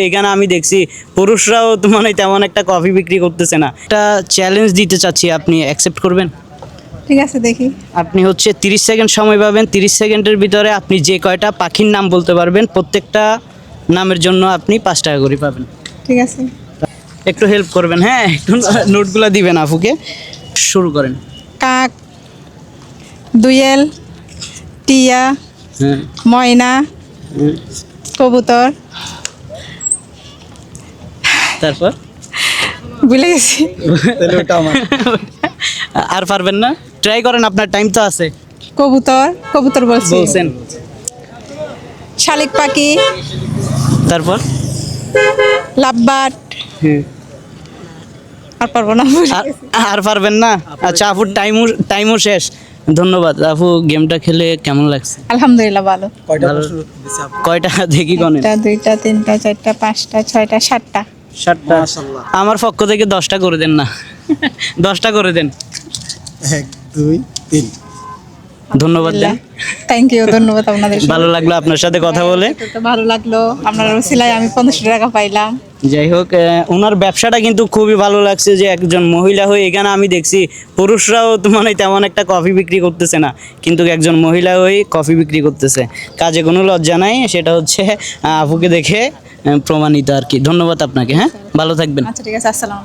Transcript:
এখানে আমি দেখছি পুরুষরাও তো মানে তেমন একটা কফি বিক্রি করতেছে না। একটা চ্যালেঞ্জ দিতে চাচ্ছি, আপনি অ্যাকসেপ্ট করবেন? ঠিক আছে, দেখি। আপনি হচ্ছে 30 সেকেন্ড সময় পাবেন। 30 সেকেন্ডের ভিতরে আপনি যে কয়টা পাখির নাম বলতে পারবেন, প্রত্যেকটা নামের জন্য আপনি 5 টাকা করে পাবেন। ঠিক আছে। একটু হেল্প করবেন, হ্যাঁ, একটু নোটগুলো দিবেন আপুকে। শুরু করেন। কাক, দুয়েল, টিয়া, হ্যাঁ, ময়না, কবুতর। তারপর ভুলে গেছি। আর পারবেন না? ট্রাই করেন, আপনার টাইম তো আছে। কবুতর, কবুতর বলছি। বলছেন। শালিক পাখি, তারপর লাভবার্ড। আর পারবো না। আর পারবেন না? আচ্ছা আপুর টাইমও শেষ। ধন্যবাদ আপু। গেমটা খেলে কেমন লাগছে? আলহামদুলিল্লাহ ভালো। কয়টা দেখি গণেন। একটা, দুইটা, তিনটা, চারটা, পাঁচটা, ছয়টা, সাতটা। 7টা। আমার পক্ষ থেকে 10টা করে দেন না। 10টা করে দেন। 1 2 3। ধন্যবাদ দেন। থ্যাংক ইউ, ধন্যবাদ আপনাদের। ভালো লাগলো আপনার সাথে কথা বলে। ভালো লাগলো, আপনার ওসিলায় আমি 500 টাকা পাইলাম। যাই হোক, ওনার ব্যবসাটা কিন্তু খুবই ভালো লাগছে যে একজন মহিলা হয়ে এখানে আমি দেখছি পুরুষরাও তো মানে তেমন একটা কফি বিক্রি করতেছে না, কিন্তু একজন মহিলা হয়ে কফি বিক্রি করতেছে। কাজে কোনো লজ্জা নাই, সেটা হচ্ছে আপুকে দেখে প্রমাণিত আর কি। ধন্যবাদ আপনাকে, হ্যাঁ, ভালো থাকবেন। আচ্ছা, ঠিক আছে, আসসালাম।